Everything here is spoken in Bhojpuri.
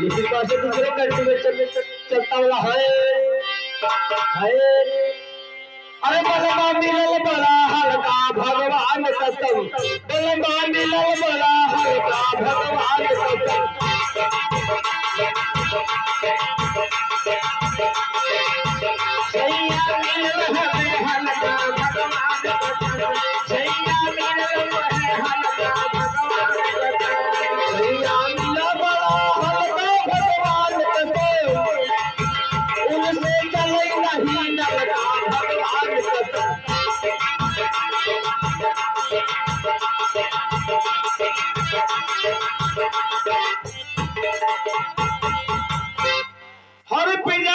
इसी पासे दूसरे कल्टीवेशन में चलता हुआ है। अरे बलमा मिलल बड़ा हल्का भगवान कसम, बलमा मिलल बड़ा हल्का भगवान कसम। सैया मिलल है हल्का भगवान कसम, सैया मिलल है हल्का भगवान कसम, सैया मिलल बड़ा हल्का भगवान कसम, उनसे चले नहीं नलका भगवान कसम। हर पिया